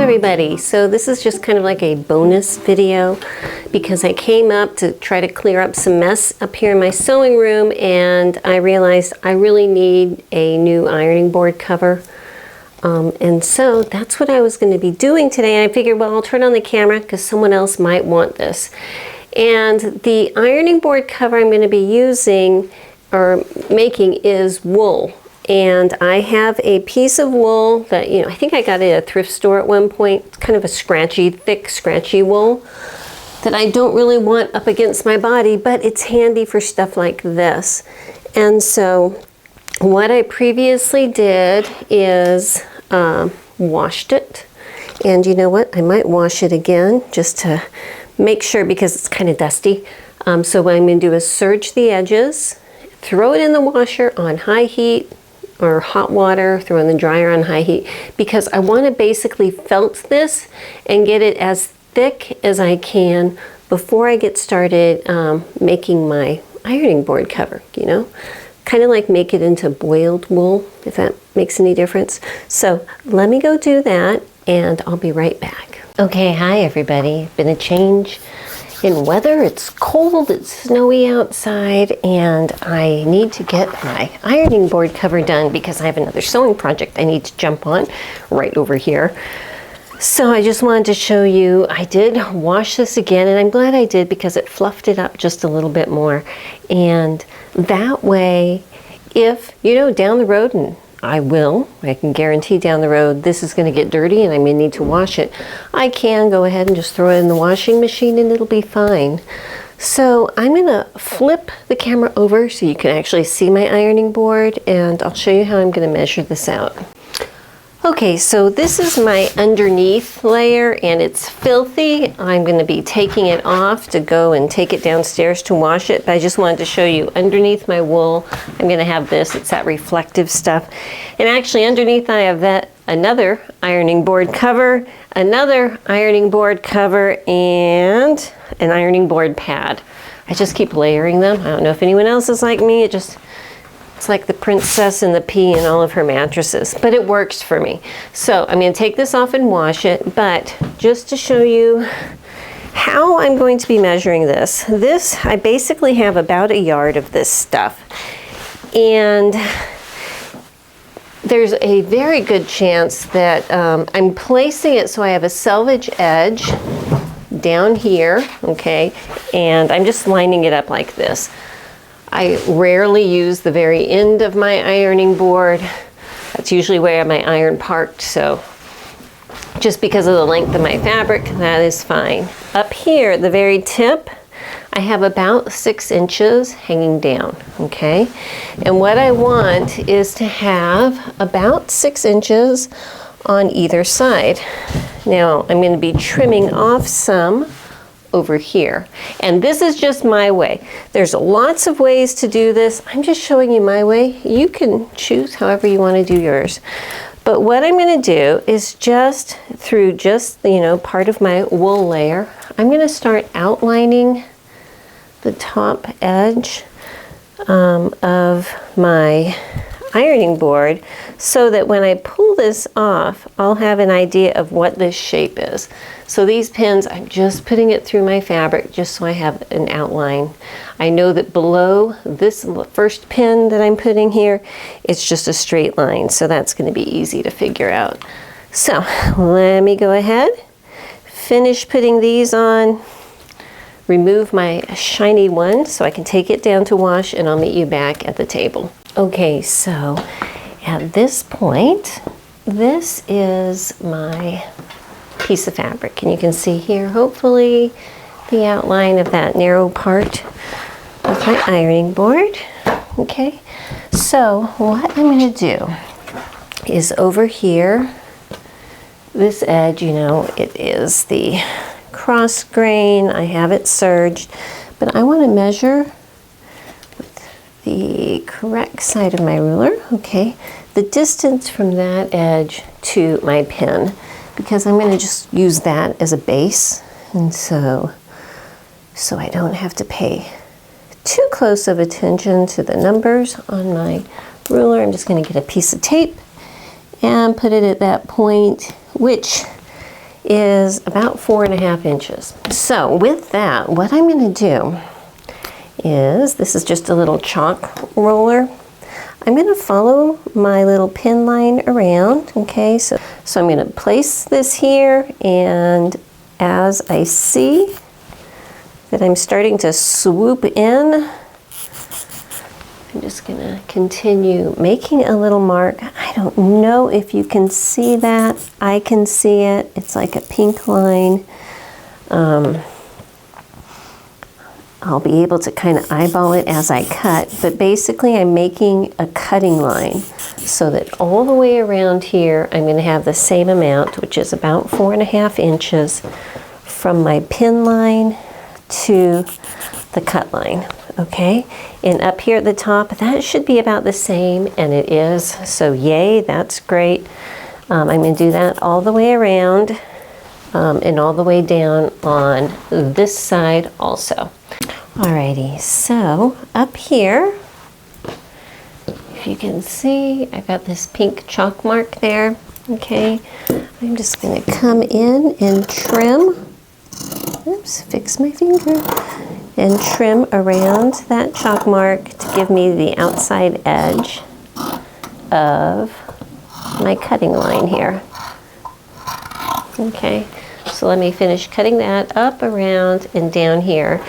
everybody. So this is just kind of like a bonus video because I came up to try to clear up some mess up here in my sewing room, and I realized I really need a new ironing board cover. And so that's what I was going to be doing today. And I figured, well, I'll turn on the camera because someone else might want this. And the ironing board cover I'm going to be using or making is wool. And I have a piece of wool that, I think I got it at a thrift store at one point. It's kind of a scratchy, thick, scratchy wool that I don't really want up against my body, but it's handy for stuff like this. And so what I previously did is washed it. And you know what? I might wash it again just to make sure because it's kind of dusty. So what I'm going to do is serge the edges, throw it in the washer on high heat, or hot water, throw in the dryer on high heat, because I want to basically felt this and get it as thick as I can before I get started making my ironing board cover, kind of like make it into boiled wool, if that makes any difference. So let me go do that and I'll be right back. Okay, hi everybody. Been a change in weather. It's cold, it's snowy outside, and I need to get my ironing board cover done because I have another sewing project I need to jump on right over here. So I just wanted to show you, I did wash this again, and I'm glad I did because it fluffed it up just a little bit more. And that way, if, down the road, and I can guarantee down the road this is going to get dirty and I'm going to need to wash it, I can go ahead and just throw it in the washing machine and it'll be fine. So I'm going to flip the camera over so you can actually see my ironing board, and I'll show you how I'm going to measure this out. Okay, so this is my underneath layer and it's filthy. I'm going to be taking it off to go and take it downstairs to wash it, but I just wanted to show you underneath my wool, I'm going to have this, it's that reflective stuff. And actually underneath I have that another ironing board cover, another ironing board cover, and an ironing board pad. I just keep layering them. I don't know if anyone else is like me. It's like the princess and the pea in all of her mattresses, but it works for me. So I'm going to take this off and wash it, but just to show you how I'm going to be measuring this, I basically have about 1 yard of this stuff. And there's a very good chance that I'm placing it so I have a selvage edge down here, okay, and I'm just lining it up like this. I rarely use the very end of my ironing board. That's usually where my iron parked, so just because of the length of my fabric, that is fine. Up here at the very tip, I have about 6 inches hanging down, okay? And what I want is to have about 6 inches on either side. Now, I'm going to be trimming off some over here. And this is just my way. There's lots of ways to do this. I'm just showing you my way. You can choose however you want to do yours. But what I'm going to do is just through part of my wool layer, I'm going to start outlining the top edge of my ironing board so that when I pull this off, I'll have an idea of what this shape is. So these pins, I'm just putting it through my fabric just so I have an outline. I know that below this first pin that I'm putting here, it's just a straight line, so that's going to be easy to figure out. So let me go ahead, finish putting these on, remove my shiny one so I can take it down to wash, and I'll meet you back at the table. Okay, so at this point, this is my piece of fabric, and you can see here hopefully the outline of that narrow part of my ironing board. Okay, so what I'm going to do is over here, this edge, it is the cross grain, I have it serged, but I want to measure with the correct side of my ruler, okay, the distance from that edge to my pin, because I'm going to just use that as a base, and so I don't have to pay too close of attention to the numbers on my ruler. I'm just going to get a piece of tape and put it at that point, which is about 4.5 inches. So with that, what I'm going to do is, this is just a little chalk roller. I'm going to follow my little pin line around, okay? So I'm going to place this here, and as I see that I'm starting to swoop in, I'm just going to continue making a little mark. I don't know if you can see that. I can see it. It's like a pink line. I'll be able to kind of eyeball it as I cut, but basically I'm making a cutting line so that all the way around here I'm going to have the same amount, which is about 4.5 inches from my pin line to the cut line. Okay, and up here at the top, that should be about the same, and it is, so yay, that's great. I'm going to do that all the way around and all the way down on this side also. Alrighty, so up here, if you can see, I've got this pink chalk mark there. Okay, I'm just going to come in and trim. Oops, fix my finger. And trim around that chalk mark to give me the outside edge of my cutting line here. Okay, so let me finish cutting that up, around, and down here.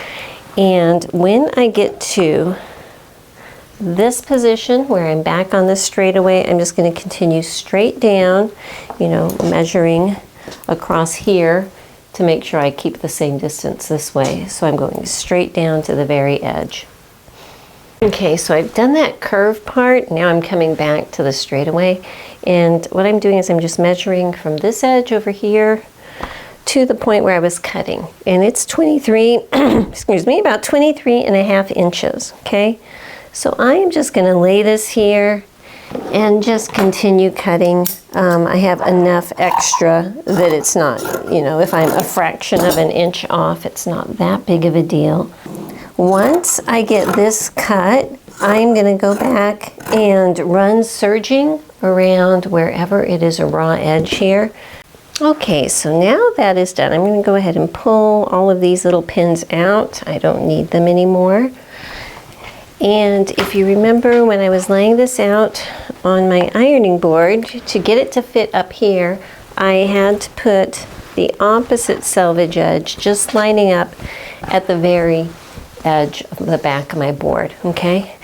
And when I get to this position where I'm back on the straightaway, I'm just going to continue straight down, you know, measuring across here to make sure I keep the same distance this way. So I'm going straight down to the very edge. Okay, so I've done that curved part. Now I'm coming back to the straightaway. And what I'm doing is I'm just measuring from this edge over here to the point where I was cutting. And it's 23, excuse me, about 23.5 inches, okay? So I am just gonna lay this here and just continue cutting. I have enough extra that it's not, you know, if I'm a fraction of an inch off, it's not that big of a deal. Once I get this cut, I'm going to go back and run serging around wherever it is a raw edge here. Okay, so now that is done, I'm going to go ahead and pull all of these little pins out. I don't need them anymore. And if you remember when I was laying this out on my ironing board, to get it to fit up here, I had to put the opposite selvage edge just lining up at the very edge of the back of my board, okay?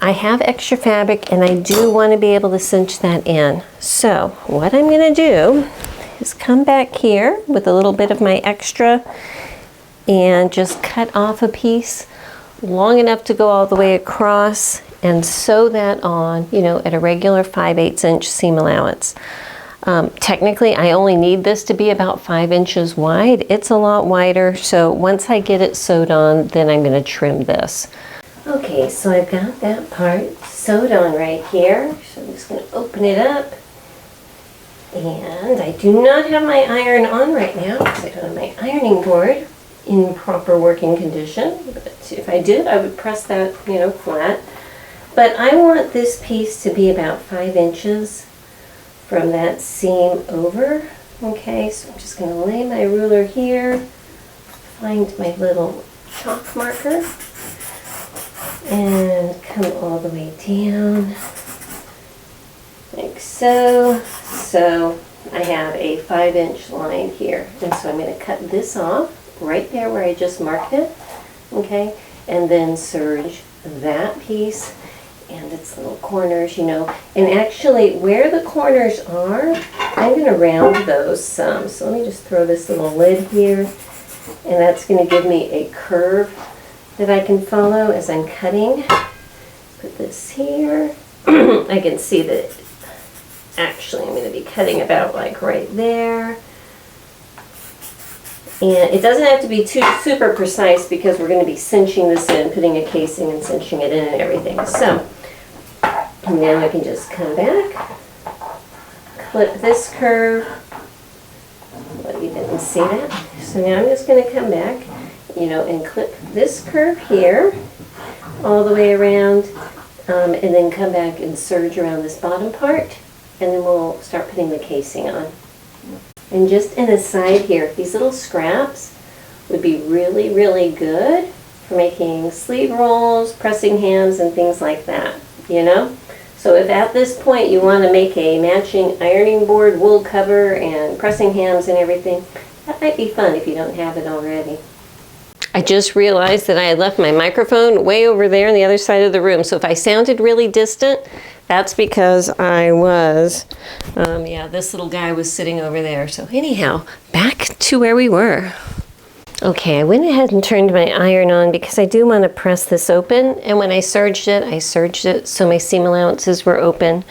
I have extra fabric and I do want to be able to cinch that in. So what I'm going to do is come back here with a little bit of my extra and just cut off a piece long enough to go all the way across and sew that on, you know, at a regular 5/8 inch seam allowance. Technically, I only need this to be about 5 inches wide. It's a lot wider, so once I get it sewed on, then I'm going to trim this. Okay, so I've got that part sewed on right here. So I'm just going to open it up. And I do not have my iron on right now because I don't have my ironing board in proper working condition. But if I did, I would press that, you know, flat. But I want this piece to be about 5 inches from that seam over. Okay, so I'm just going to lay my ruler here, find my little chalk marker, and come all the way down, like so. So I have a 5-inch line here, and so I'm going to cut this off right there where I just marked it, okay, and then serge that piece and its little corners, you know, and actually where the corners are, I'm going to round those some. So let me just throw this little lid here, and that's going to give me a curve that I can follow as I'm cutting. Put this here. I can see that actually I'm going to be cutting about like right there. And it doesn't have to be too super precise because we're going to be cinching this in, putting a casing and cinching it in and everything. So now I can just come back, clip this curve. Well, you didn't see that. So now I'm just going to come back, you know, and clip this curve here all the way around, and then come back and serge around this bottom part, and then we'll start putting the casing on. And just an aside here, these little scraps would be really, really good for making sleeve rolls, pressing hams, and things like that, you know? So if at this point you want to make a matching ironing board, wool cover, and pressing hams and everything, that might be fun if you don't have it already. I just realized that I had left my microphone way over there on the other side of the room. So if I sounded really distant, that's because I was, yeah, this little guy was sitting over there. So anyhow, back to where we were. Okay, I went ahead and turned my iron on because I do want to press this open. And when I serged it so my seam allowances were open.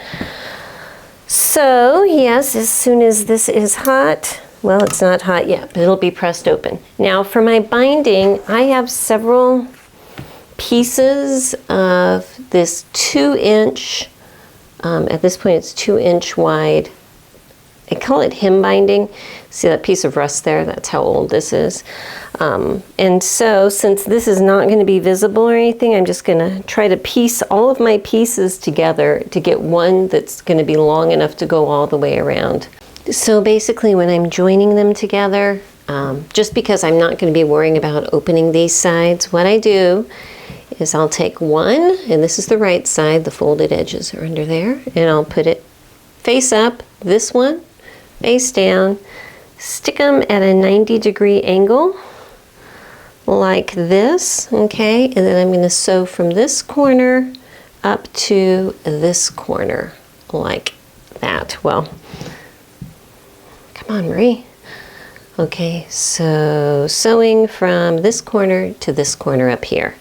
So yes, as soon as this is hot, well, it's not hot yet, but it'll be pressed open. Now for my binding, I have several pieces of this 2-inch, at this point it's 2-inch wide. I call it hem binding. See that piece of rust there? That's how old this is. And so since this is not going to be visible or anything, I'm just going to try to piece all of my pieces together to get one that's going to be long enough to go all the way around. So basically when I'm joining them together, just because I'm not going to be worrying about opening these sides, what I do is I'll take one, and this is the right side, the folded edges are under there, and I'll put it face up, this one, face down, stick them at a 90-degree angle, like this, okay? And then I'm going to sew from this corner up to this corner, like that. Well, come on, Marie. Okay, so sewing from this corner to this corner up here.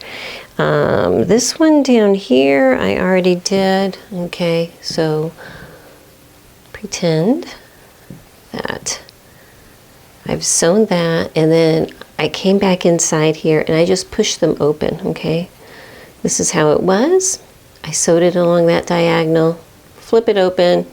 This one down here I already did. Okay, so pretend that I've sewn that, and then I came back inside here and I just pushed them open, okay? This is how it was. I sewed it along that diagonal, flip it open,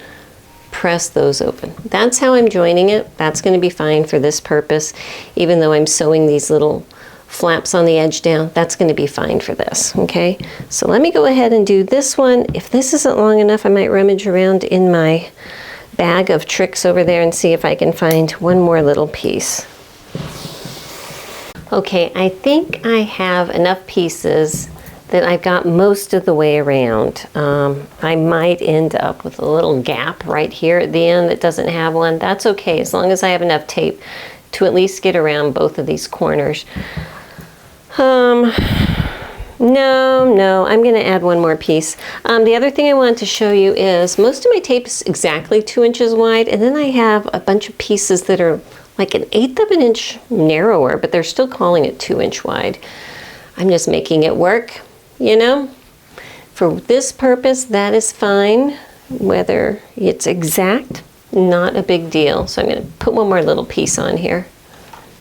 press those open. That's how I'm joining it. That's going to be fine for this purpose. Even though I'm sewing these little flaps on the edge down, that's going to be fine for this, okay? So let me go ahead and do this one. If this isn't long enough, I might rummage around in my bag of tricks over there and see if I can find one more little piece. Okay, I think I have enough pieces that I've got most of the way around. I might end up with a little gap right here at the end that doesn't have one. That's okay, as long as I have enough tape to at least get around both of these corners. No, I'm gonna add one more piece. The other thing I wanted to show you is most of my tape is exactly 2 inches wide, and then I have a bunch of pieces that are like 1/8 of an inch narrower, but they're still calling it 2-inch wide. I'm just making it work, you know? For this purpose, that is fine. Whether it's exact, not a big deal. So I'm gonna put one more little piece on here.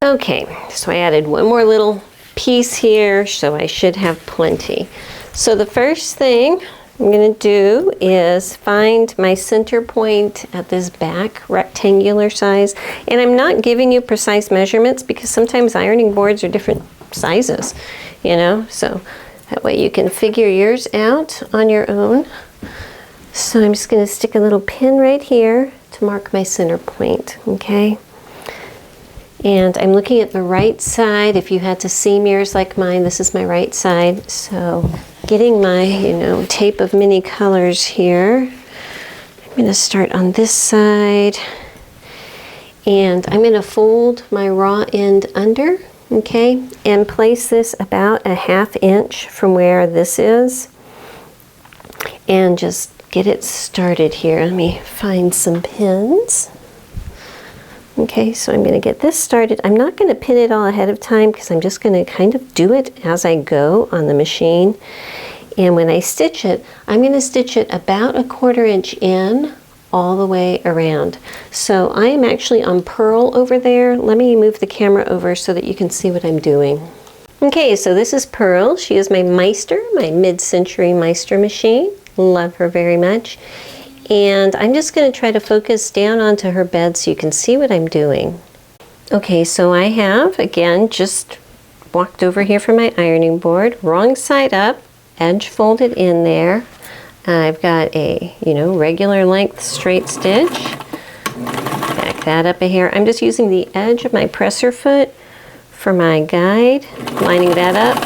Okay, so I added one more little piece here, so I should have plenty. So the first thing I'm going to do is find my center point at this back rectangular size, and I'm not giving you precise measurements because sometimes ironing boards are different sizes, you know, so that way you can figure yours out on your own. So I'm just going to stick a little pin right here to mark my center point, okay? And I'm looking at the right side. If you had to seam yours like mine, this is my right side. So getting my, you know, tape of many colors here. I'm going to start on this side. And I'm going to fold my raw end under, okay? And place this about a 1/2 inch from where this is. And just get it started here. Let me find some pins. Okay, so I'm going to get this started. I'm not going to pin it all ahead of time because I'm just going to kind of do it as I go on the machine. And when I stitch it, I'm going to stitch it about a 1/4 inch in all the way around. So I am actually on purl over there. Let me move the camera over so that you can see what I'm doing. Okay, so this is Pearl. She is my Meister, my mid-century Meister machine. Love her very much. And I'm just going to try to focus down onto her bed so you can see what I'm doing. Okay, so I have, again, just walked over here from my ironing board, wrong side up, edge folded in there. I've got a, you know, regular length straight stitch. Back that up a hair. I'm just using the edge of my presser foot for my guide, lining that up.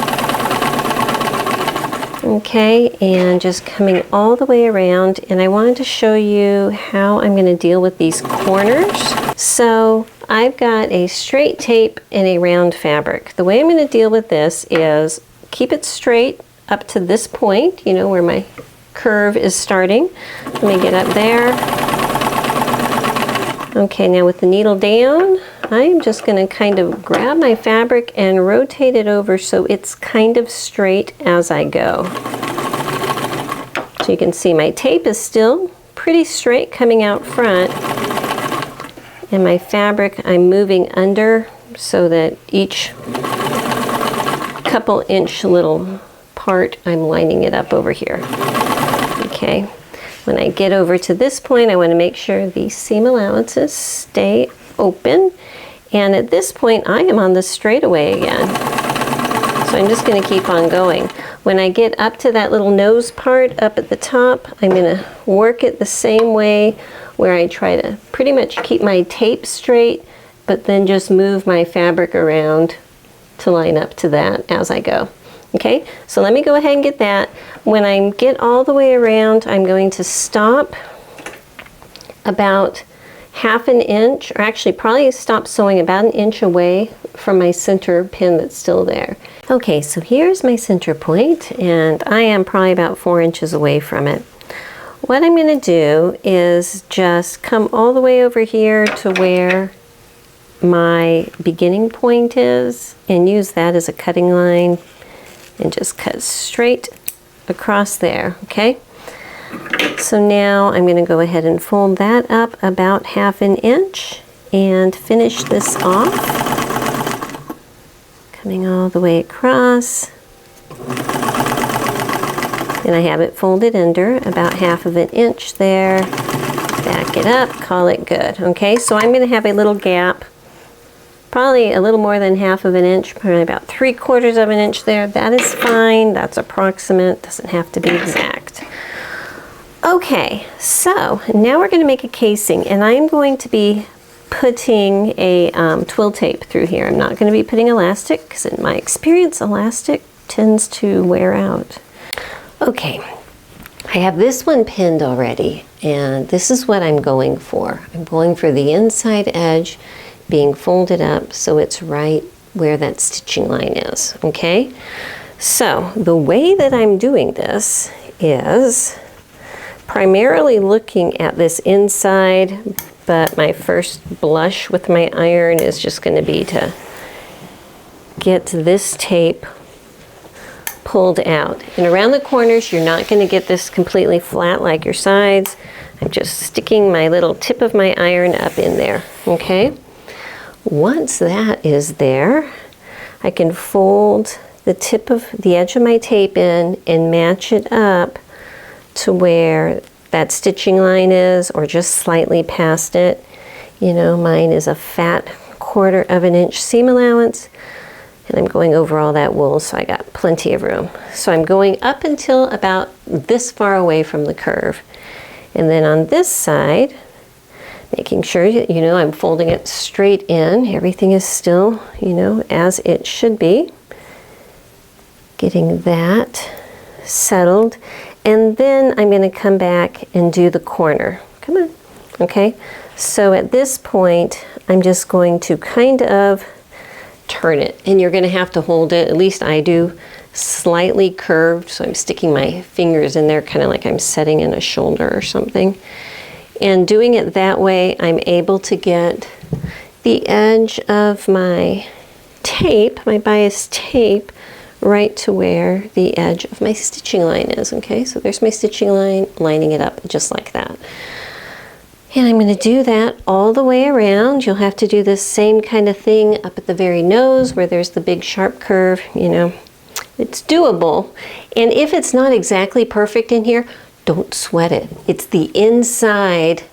Okay, and just coming all the way around, and I wanted to show you how I'm going to deal with these corners. So I've got a straight tape and a round fabric. The way I'm going to deal with this is keep it straight up to this point, you know, where my curve is starting. Let me get up there. Okay, now with the needle down, I'm just going to kind of grab my fabric and rotate it over so it's kind of straight as I go. So you can see my tape is still pretty straight coming out front, and my fabric I'm moving under so that each couple inch little part I'm lining it up over here. Okay. When I get over to this point, I want to make sure the seam allowances stay open. And at this point, I am on the straightaway again. So I'm just going to keep on going. When I get up to that little nose part up at the top, I'm going to work it the same way, where I try to pretty much keep my tape straight, but then just move my fabric around to line up to that as I go. Okay, so let me go ahead and get that. When I get all the way around, I'm going to stop about ½ an inch, or actually probably stop sewing about 1 inch away from my center pin that's still there. Okay, so here's my center point, and I am probably about 4 inches away from it. What I'm going to do is just come all the way over here to where my beginning point is, and use that as a cutting line, and just cut straight across there, okay? So now I'm going to go ahead and fold that up about ½ an inch and finish this off. Coming all the way across. And I have it folded under about ½ an inch there. Back it up, call it good. Okay, so I'm going to have a little gap, probably a little more than ½ an inch, probably about 3/4 of an inch there. That is fine, that's approximate, doesn't have to be exact. Okay, so now we're going to make a casing, and I'm going to be putting a twill tape through here. I'm not going to be putting elastic, because in my experience, elastic tends to wear out. Okay, I have this one pinned already, and this is what I'm going for. I'm going for the inside edge being folded up so it's right where that stitching line is, okay? So the way that I'm doing this is primarily looking at this inside, but my first blush with my iron is just going to be to get this tape pulled out. And around the corners, you're not going to get this completely flat like your sides. I'm just sticking my little tip of my iron up in there, okay? Once that is there, I can fold the tip of the edge of my tape in and match it up to where that stitching line is, or just slightly past it. You know, mine is a fat 1/4 of an inch seam allowance, and I'm going over all that wool, so I got plenty of room. So I'm going up until about this far away from the curve. And then on this side, making sure, you know, I'm folding it straight in. Everything is still, you know, as it should be. Getting that settled. And then I'm going to come back and do the corner. Come on. Okay. So at this point, I'm just going to kind of turn it. And you're going to have to hold it, at least I do, slightly curved. So I'm sticking my fingers in there kind of like I'm setting in a shoulder or something. And doing it that way, I'm able to get the edge of my tape, my bias tape, right to where the edge of my stitching line is. Okay, so there's my stitching line, lining it up just like that. And I'm going to do that all the way around. You'll have to do this same kind of thing up at the very nose where there's the big sharp curve. You know, it's doable. And if it's not exactly perfect in here, don't sweat it. It's the inside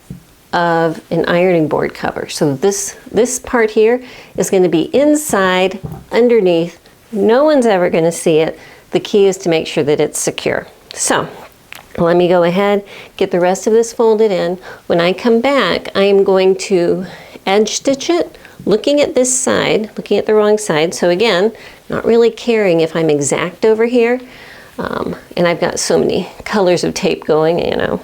of an ironing board cover. So this part here is going to be inside, underneath. No one's ever going to see it. The key is to make sure that it's secure. So let me go ahead, get the rest of this folded in. When I come back, I am going to edge stitch it, looking at this side, looking at the wrong side. So again, not really caring if I'm exact over here. And I've got so many colors of tape going, you know.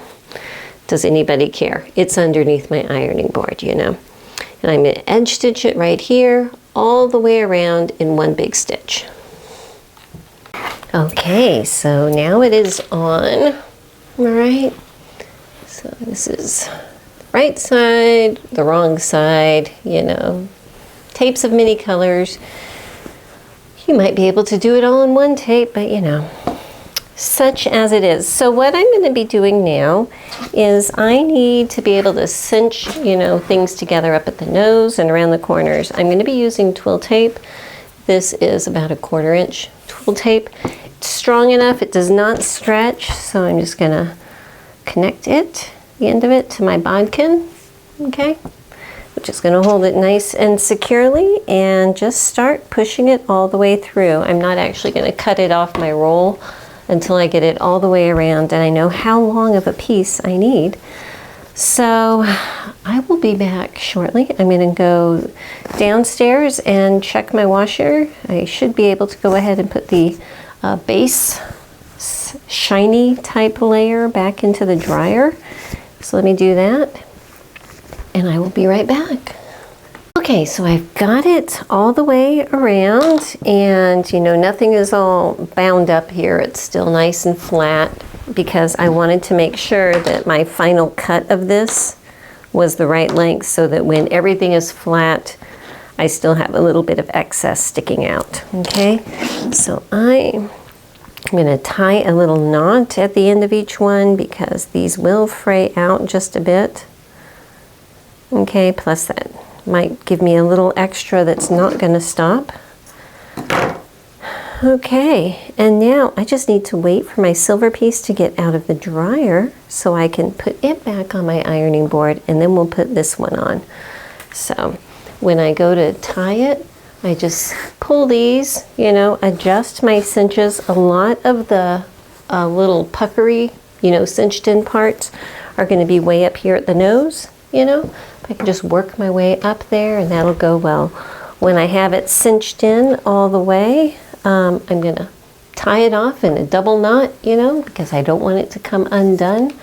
Does anybody care? It's underneath my ironing board, you know. And I'm gonna edge stitch it right here, all the way around in one big stitch. Okay, so now it is on, all right? So this is the right side, the wrong side, you know. Tapes of many colors. You might be able to do it all in one tape, but you know, such as it is. So what I'm going to be doing now is I need to be able to cinch, you know, things together up at the nose and around the corners. I'm going to be using twill tape. This is about 1/4 inch twill tape. It's strong enough, it does not stretch, so I'm just going to connect it, the end of it, to my bodkin, okay? Which is going to hold it nice and securely, and just start pushing it all the way through. I'm not actually going to cut it off my roll until I get it all the way around and I know how long of a piece I need. So I will be back shortly. I'm going to go downstairs and check my washer. I should be able to go ahead and put the base shiny type layer back into the dryer. So let me do that and I will be right back. Okay, so I've got it all the way around and you know, nothing is all bound up here. It's still nice and flat because I wanted to make sure that my final cut of this was the right length so that when everything is flat, I still have a little bit of excess sticking out, okay? So I'm gonna tie a little knot at the end of each one because these will fray out just a bit. Okay, plus that might give me a little extra that's not gonna stop. Okay, and now I just need to wait for my silver piece to get out of the dryer so I can put it back on my ironing board and then we'll put this one on. So when I go to tie it, I just pull these, you know, adjust my cinches. A lot of the little puckery, you know, cinched in parts are going to be way up here at the nose, you know. I can just work my way up there and that'll go well. When I have it cinched in all the way, I'm going to tie it off in a double knot, you know, because I don't want it to come undone.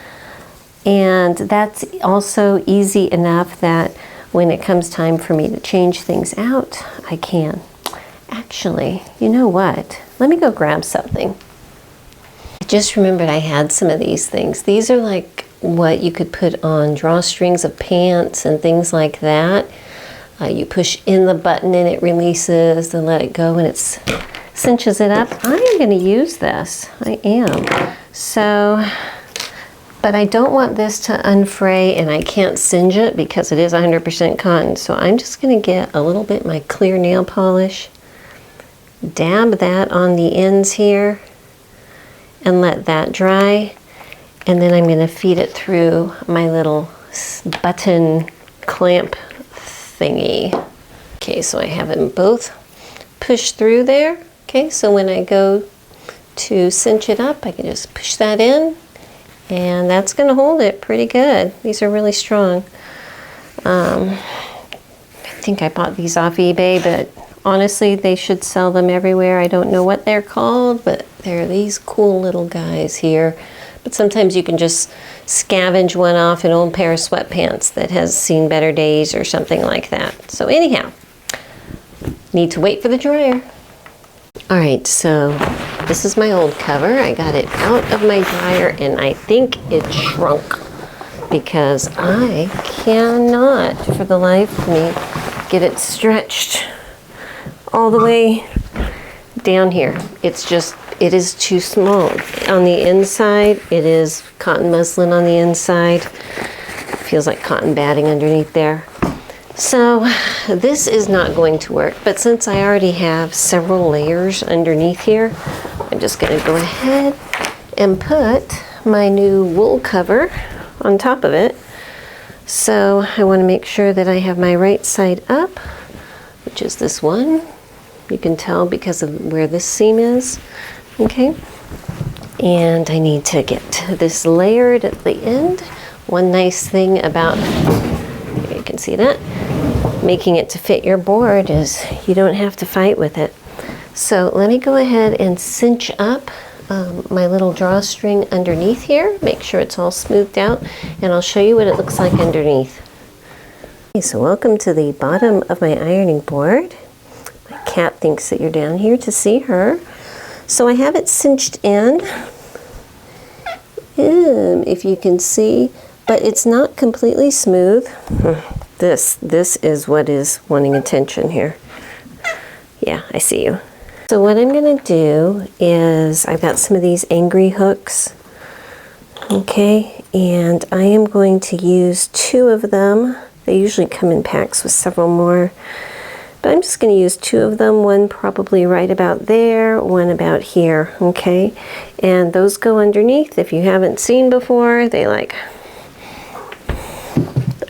And that's also easy enough that when it comes time for me to change things out, I can. Actually, you know what? Let me go grab something. I just remembered I had some of these things. These are like what you could put on drawstrings of pants and things like that. You push in the button and it releases and let it go and it cinches it up. I am going to use this. I am. So, but I don't want this to unfray and I can't singe it because it is 100% cotton. So I'm just going to get a little bit of my clear nail polish, dab that on the ends here and let that dry. And then I'm going to feed it through my little button clamp thingy. Okay, so I have them both pushed through there. Okay, so when I go to cinch it up, I can just push that in and that's going to hold it pretty good. These are really strong. I think I bought these off eBay, but honestly, they should sell them everywhere. I don't know what they're called, but they're these cool little guys here. But sometimes you can just scavenge one off an old pair of sweatpants that has seen better days or something like that. So anyhow, need to wait for the dryer. All right, so this is my old cover. I got it out of my dryer and I think it shrunk because I cannot, for the life of me, get it stretched all the way down here. It's just, it is too small. On the inside, it is cotton muslin on the inside. It feels like cotton batting underneath there. So this is not going to work, but since I already have several layers underneath here, I'm just going to go ahead and put my new wool cover on top of it. So I want to make sure that I have my right side up, which is this one. You can tell because of where this seam is. Okay. And I need to get this layered at the end. One nice thing about, you can see that, making it to fit your board is you don't have to fight with it. So let me go ahead and cinch up my little drawstring underneath here. Make sure it's all smoothed out, and I'll show you what it looks like underneath. Okay, so welcome to the bottom of my ironing board. My cat thinks that you're down here to see her. So I have it cinched in, if you can see, but it's not completely smooth. This is what is wanting attention here. Yeah, I see you. So what I'm going to do is, I've got some of these angry hooks, okay, and I am going to use 2 of them. They usually come in packs with several more, but I'm just going to use 2 of them, one probably right about there, one about here, okay, and those go underneath. If you haven't seen before, they like,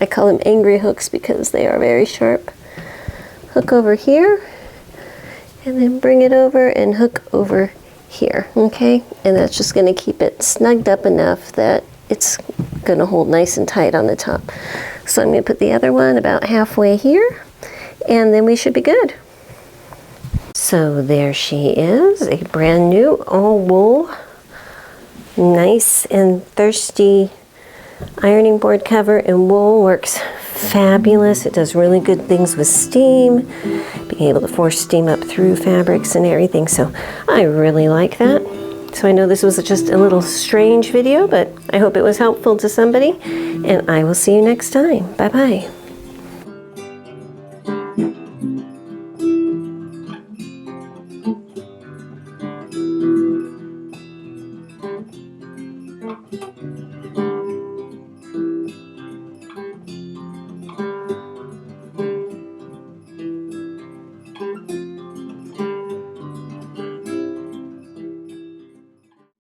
I call them angry hooks because they are very sharp. Hook over here, and then bring it over and hook over here, okay? And that's just going to keep it snugged up enough that it's going to hold nice and tight on the top. So I'm going to put the other one about halfway here, and then we should be good. So there she is, a brand new all wool, nice and thirsty ironing board cover, and wool works fabulous. It does really good things with steam, being able to force steam up through fabrics and everything. So I really like that. So I know this was just a little strange video, but I hope it was helpful to somebody, and I will see you next time. Bye-bye.